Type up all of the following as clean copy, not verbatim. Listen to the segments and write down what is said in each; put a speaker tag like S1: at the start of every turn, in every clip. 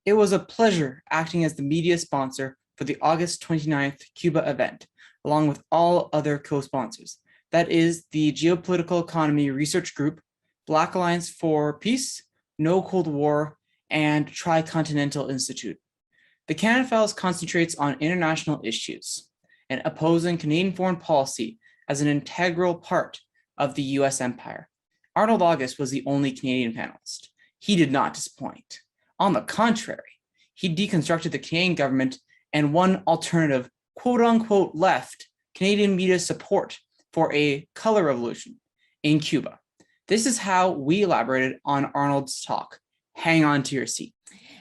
S1: It was a pleasure acting as the media sponsor for the August 29th Cuba event, along with all other co-sponsors. That is the Geopolitical Economy Research Group, Black Alliance for Peace, No Cold War, and Tricontinental Institute. The Canada Files concentrates on international issues and opposing Canadian foreign policy as an integral part of the US empire. Arnold August was the only Canadian panelist. He did not disappoint. On the contrary, he deconstructed the Canadian government and one alternative, quote unquote, left Canadian media support for a color revolution in Cuba. This is how we elaborated on Arnold's talk. Hang on to your seat.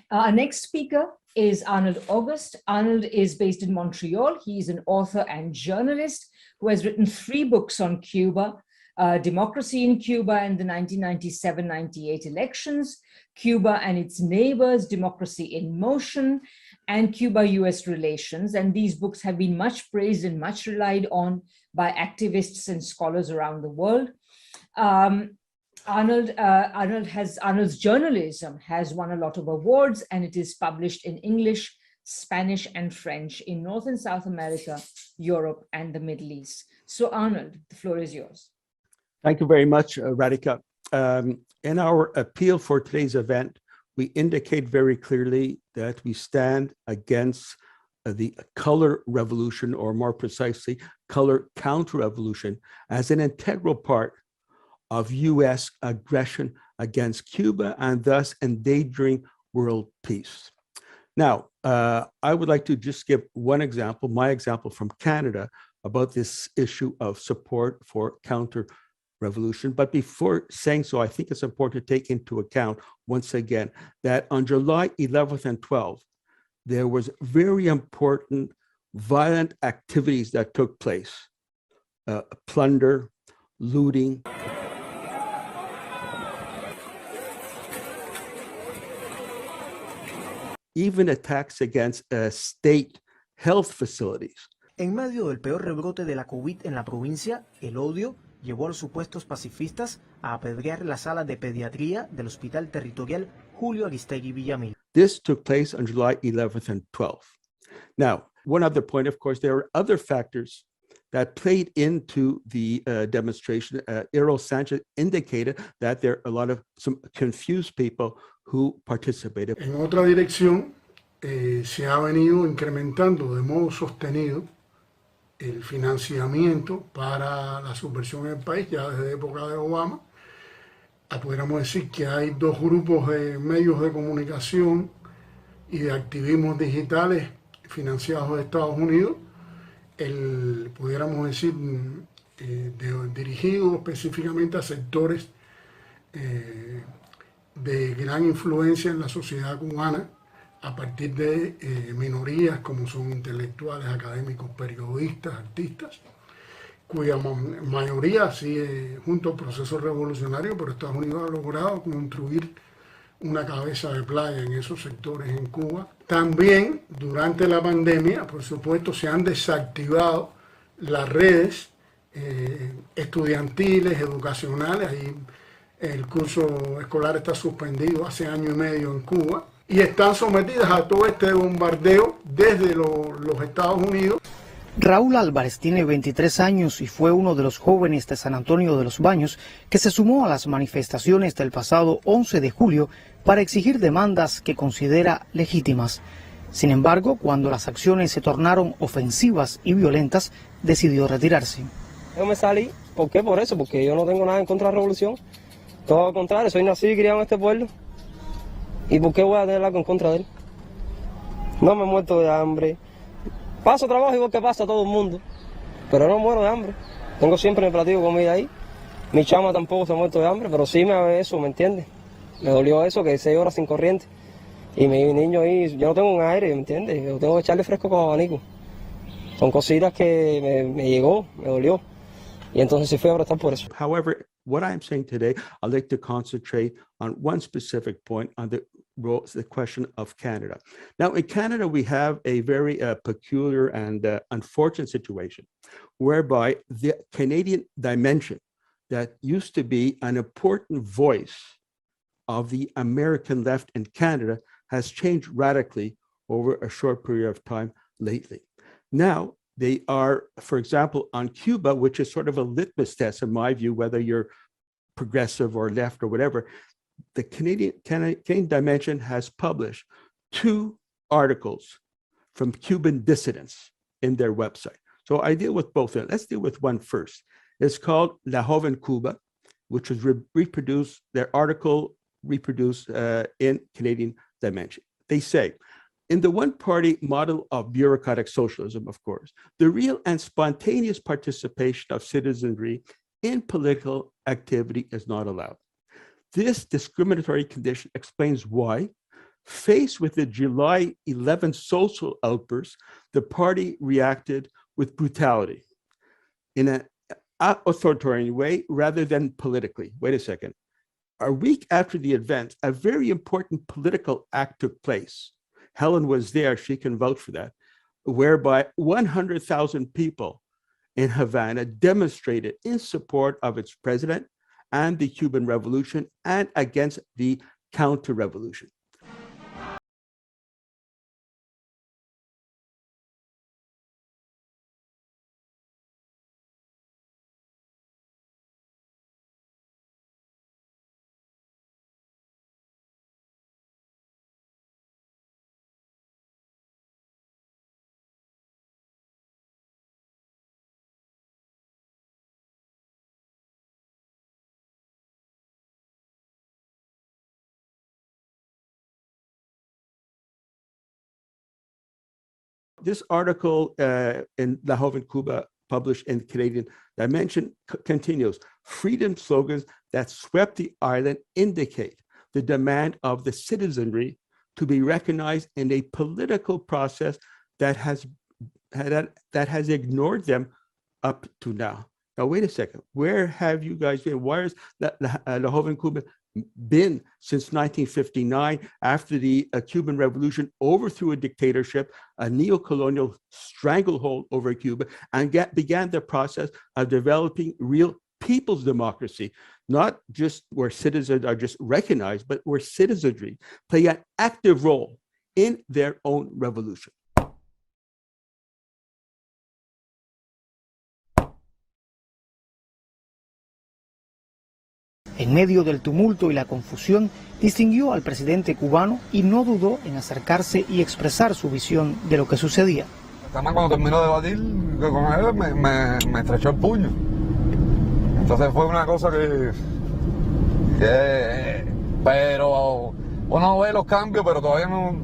S2: Our next speaker is Arnold August. Arnold is based in Montreal. He's an author and journalist who has written 3 books on Cuba: Democracy in Cuba and the 1997-98 elections, Cuba and its neighbors, Democracy in Motion, and Cuba-US relations. And these books have been much praised and much relied on by activists and scholars around the world. Arnold's journalism has won a lot of awards, and it is published in English, Spanish, and French in North and South America, Europe, and the Middle East. So Arnold, the floor is yours.
S3: Thank you very much, Radhika. In our appeal for today's event, we indicate very clearly that we stand against the color revolution, or more precisely, color counter-revolution, as an integral part of US aggression against Cuba and thus endangering world peace. Now, I would like to just give one example, my example from Canada, about this issue of support for counter-revolution. But before saying so, I think it's important to take into account, once again, that on July 11th and 12th, there was very important violent activities that took place, plunder, looting, even attacks against state health facilities.
S4: En medio del peor rebrote de la COVID en la provincia, el odio llevó a los supuestos pacifistas a apedrear la sala de pediatría del Hospital Territorial Julio Aristegui Villamil.
S3: This took place on July 11th and 12th. Now, one other point, of course, there are other factors that played into the demonstration. Errol Sanchez indicated that there are a lot of some confused people who participated.
S5: En otra dirección, se ha venido incrementando de modo sostenido el financiamiento para la subversión en el país, ya desde la época de Obama. Pudiéramos decir que hay 2 grupos de medios de comunicación y de activismos digitales financiados de Estados Unidos, pudiéramos decir, dirigido específicamente a sectores de gran influencia en la sociedad cubana, a partir de minorías como son intelectuales, académicos, periodistas, artistas, cuya mayoría sigue junto al proceso revolucionario, pero Estados Unidos ha logrado construir una cabeza de playa en esos sectores en Cuba. También durante la pandemia, por supuesto, se han desactivado las redes estudiantiles, educacionales. Ahí el curso escolar está suspendido hace año y medio en Cuba y están sometidas a todo este bombardeo desde los Estados Unidos.
S4: Raúl Álvarez tiene 23 años y fue uno de los jóvenes de San Antonio de los Baños que se sumó a las manifestaciones del pasado 11 de julio para exigir demandas que considera legítimas. Sin embargo, cuando las acciones se tornaron ofensivas y violentas, decidió retirarse.
S6: Yo me salí, ¿por qué? Por eso, porque yo no tengo nada en contra de la revolución. Todo lo contrario, soy nacido y criado en este pueblo. ¿Y por qué voy a tener algo en contra de él? No me he muerto de hambre. Paso trabajo igual que pasa a todo el mundo, pero no muero de hambre. Tengo siempre mi platillo de comida ahí. Mi chama tampoco se ha muerto de hambre, pero sí me hace eso, ¿me entiendes? Me dolió eso, que 6 horas sin corriente. Y mi niño ahí, yo no tengo un aire, ¿me entiendes? Yo tengo que echarle fresco con abanico. Son cositas que me llegó, me dolió. Y entonces sí fui a protestar por eso.
S3: However, what I'm saying today, I'd like to concentrate on one specific point, on the question of Canada. Now, in Canada, we have a very peculiar and unfortunate situation whereby the Canadian dimension that used to be an important voice of the American left in Canada has changed radically over a short period of time lately. Now, they are, for example, on Cuba, which is sort of a litmus test, in my view, whether you're progressive or left or whatever. The Canadian Dimension has published 2 articles from Cuban dissidents in their website. So I deal with both of them. Let's deal with one first. It's called La Joven Cuba, which was reproduced, their article reproduced in Canadian Dimension. They say, in the one-party model of bureaucratic socialism, of course, the real and spontaneous participation of citizenry in political activity is not allowed. This discriminatory condition explains why, faced with the July 11 social outburst, the party reacted with brutality in an authoritarian way rather than politically. Wait a second. A week after the event, a very important political act took place. Helen was there, she can vouch for that, whereby 100,000 people in Havana demonstrated in support of its president and the Cuban Revolution and against the counter-revolution. This article in La Joven Cuba, published in Canadian Dimension, continues. Freedom slogans that swept the island indicate the demand of the citizenry to be recognized in a political process that has ignored them up to now. Now, wait a second. Where have you guys been? Where has La Joven Cuba been since 1959, after the Cuban Revolution overthrew a dictatorship, a neo-colonial stranglehold over Cuba, and began the process of developing real people's democracy, not just where citizens are just recognized, but where citizenry play an active role in their own revolution.
S4: En medio del tumulto y la confusión, distinguió al presidente cubano y no dudó en acercarse y expresar su visión de lo que sucedía.
S7: Además, cuando terminó de debatir con él, me estrechó el puño. Entonces fue una cosa que pero uno ve los cambios, pero todavía no.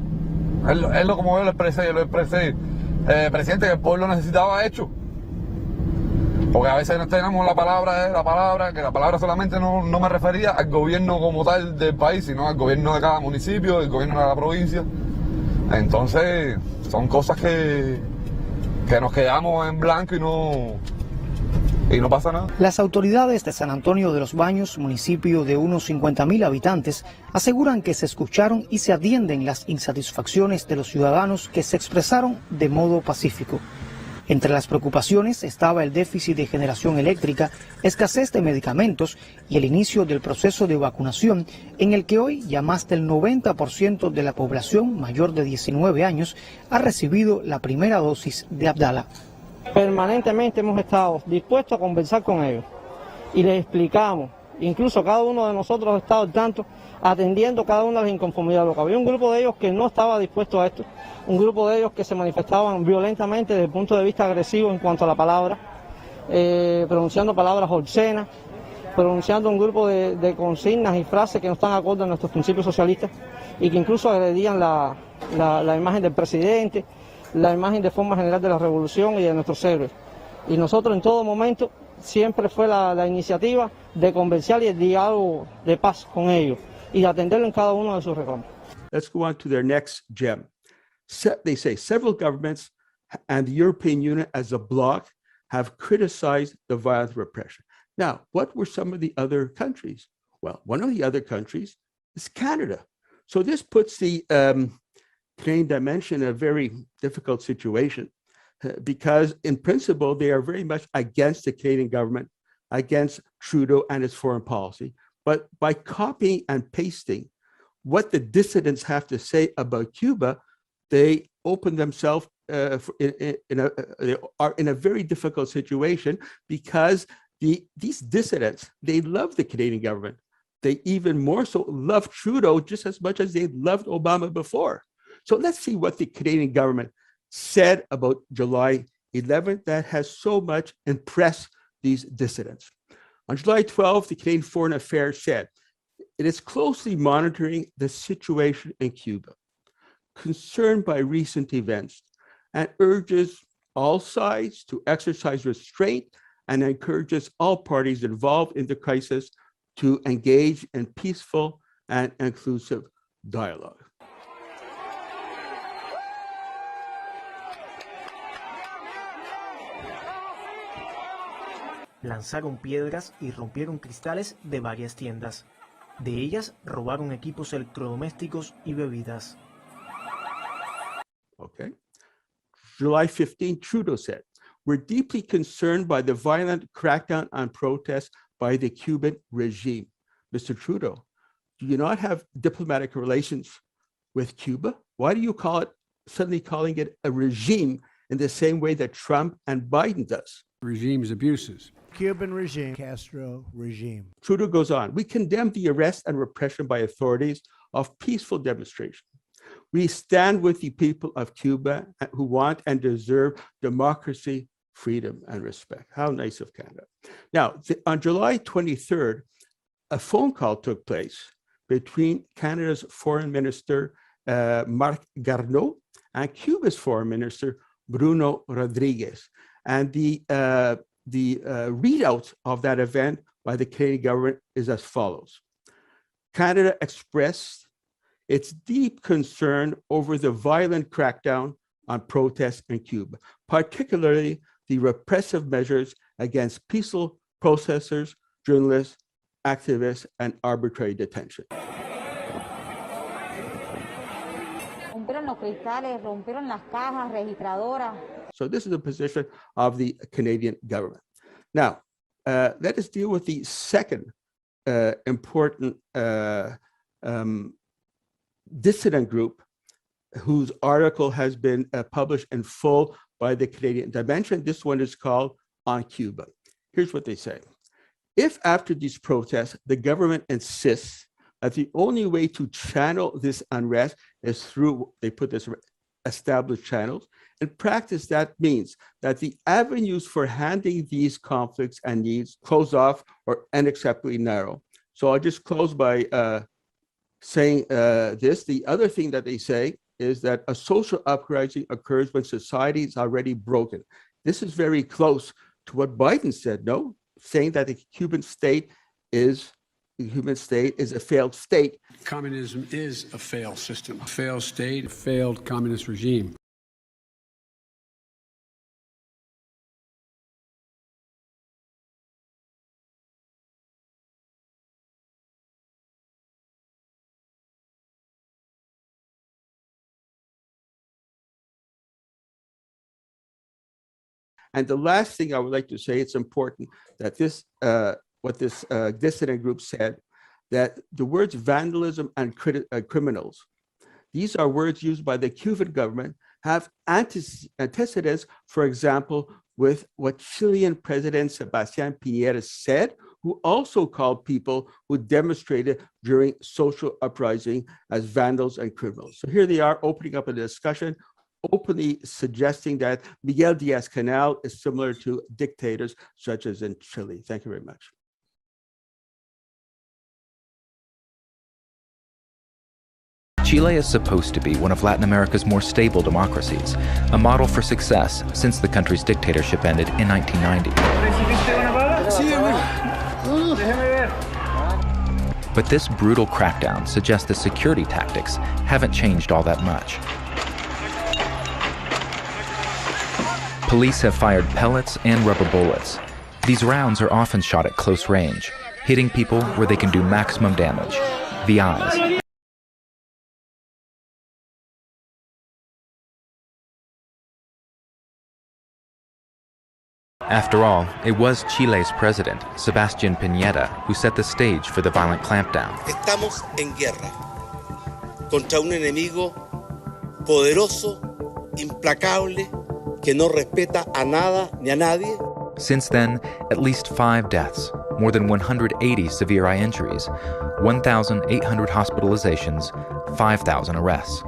S7: Él como yo lo expresé, presidente, que el pueblo necesitaba hecho. Porque a veces no tenemos la palabra, que la palabra solamente no me refería al gobierno como tal del país, sino al gobierno de cada municipio, el gobierno de cada provincia. Entonces, son cosas que nos quedamos en blanco y no pasa nada.
S4: Las autoridades de San Antonio de los Baños, municipio de unos 50.000 habitantes, aseguran que se escucharon y se atienden las insatisfacciones de los ciudadanos que se expresaron de modo pacífico. Entre las preocupaciones estaba el déficit de generación eléctrica, escasez de medicamentos y el inicio del proceso de vacunación, en el que hoy ya más del 90% de la población mayor de 19 años ha recibido la primera dosis de Abdala.
S6: Permanentemente hemos estado dispuestos a conversar con ellos y les explicamos, incluso cada uno de nosotros ha estado al tanto, atendiendo cada una de las inconformidades, porque había un grupo de ellos que no estaba dispuesto a esto, un grupo de ellos que se manifestaban violentamente desde el punto de vista agresivo en cuanto a la palabra, pronunciando palabras obscenas, pronunciando un grupo de consignas y frases que no están acorde a nuestros principios socialistas y que incluso agredían la imagen del presidente, la imagen de forma general de la revolución y de nuestros héroes. Y nosotros en todo momento siempre fue la iniciativa de conversar y el diálogo de paz con ellos y de atenderlo en cada uno de sus reclamos.
S3: Let's go on to their next gem. They say several governments and the European Union as a bloc have criticized the violent repression. Now, what were some of the other countries? Well, one of the other countries is Canada. So this puts the Canadian Dimension in a very difficult situation because in principle, they are very much against the Canadian government, against Trudeau and its foreign policy. But by copying and pasting what the dissidents have to say about Cuba, they open themselves they are in a very difficult situation because these dissidents, they love the Canadian government. They even more so love Trudeau just as much as they loved Obama before. So let's see what the Canadian government said about July 11th that has so much impressed these dissidents. On July 12th, the Canadian Foreign Affairs said, it is closely monitoring the situation in Cuba, concerned by recent events, and urges all sides to exercise restraint and encourages all parties involved in the crisis to engage in peaceful and inclusive dialogue.
S4: Lanzaron piedras y rompieron cristales de varias tiendas. De ellas robaron equipos electrodomésticos y bebidas.
S3: Okay. July 15, Trudeau said, we're deeply concerned by the violent crackdown on protests by the Cuban regime. Mr. Trudeau, do you not have diplomatic relations with Cuba? Why do you suddenly calling it a regime in the same way that Trump and Biden does?
S8: Regime's abuses.
S9: Cuban regime, Castro regime.
S3: Trudeau goes on, we condemn the arrest and repression by authorities of peaceful demonstration. We stand with the people of Cuba who want and deserve democracy, freedom, and respect. How nice of Canada. Now, on July 23rd, a phone call took place between Canada's Foreign Minister, Marc Garneau, and Cuba's Foreign Minister, Bruno Rodriguez. And the readout of that event by the Canadian government is as follows. Canada expressed its deep concern over the violent crackdown on protests in Cuba, particularly the repressive measures against peaceful protesters, journalists, activists, and arbitrary detention. So this is the position of the Canadian government. Now, let us deal with the second important dissident group whose article has been published in full by the Canadian Dimension. This one is called On Cuba. Here's what they say. If after these protests, the government insists that the only way to channel this unrest is through, they put this, established channels, in practice, that means that the avenues for handling these conflicts and needs close off or unacceptably narrow. So I'll just close by saying this. The other thing that they say is that a social uprising occurs when society is already broken. This is very close to what Biden said, no? Saying that the Cuban state is a failed state.
S8: Communism is a failed system, a failed state, a failed communist regime.
S3: And the last thing I would like to say, it's important that this, what this dissident group said, that the words vandalism and criminals, these are words used by the Cuban government, have antecedents, for example, with what Chilean President Sebastián Piñera said, who also called people who demonstrated during social uprising as vandals and criminals. So here they are opening up a discussion, openly suggesting that Miguel Díaz-Canel is similar to dictators such as in Chile. Thank you very much.
S10: Chile is supposed to be one of Latin America's more stable democracies, a model for success since the country's dictatorship ended in 1990. But this brutal crackdown suggests the security tactics haven't changed all that much. Police have fired pellets and rubber bullets. These rounds are often shot at close range, hitting people where they can do maximum damage, the eyes. After all, it was Chile's president, Sebastián Piñera, who set the stage for the violent clampdown.
S11: Estamos en guerra. contra un enemigo poderoso, implacable, que no respeta a nada ni a nadie.
S10: Since then, at least 5 deaths, more than 180 severe eye injuries, 1,800 hospitalizations, 5,000 arrests,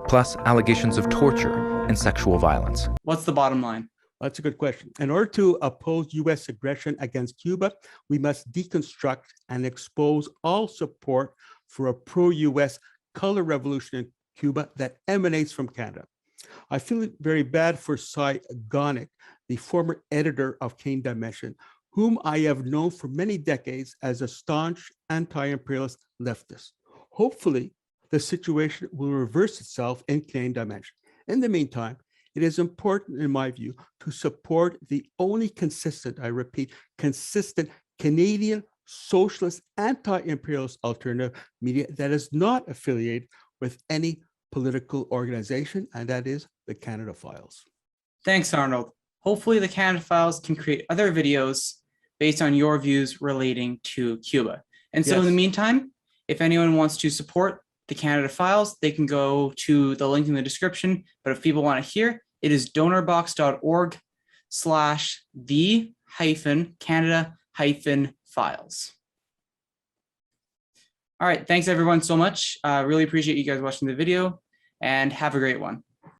S10: plus allegations of torture and sexual violence.
S1: What's the bottom line?
S3: That's a good question. In order to oppose U.S. aggression against Cuba, we must deconstruct and expose all support for a pro-U.S. color revolution in Cuba that emanates from Canada. I feel very bad for Cy Gonick, the former editor of Kane Dimension, whom I have known for many decades as a staunch anti-imperialist leftist. Hopefully, the situation will reverse itself in Kane Dimension. In the meantime, it is important, in my view, to support the only consistent, I repeat, consistent Canadian socialist anti-imperialist alternative media that is not affiliated with any political organization, and that is the Canada Files.
S1: Thanks, Arnold. Hopefully the Canada Files can create other videos based on your views relating to Cuba. And so in the meantime, if anyone wants to support the Canada Files, they can go to the link in the description. But if people want to hear, it is donorbox.org/the-Canada-Files. All right, thanks everyone so much. Really appreciate you guys watching the video, and have a great one.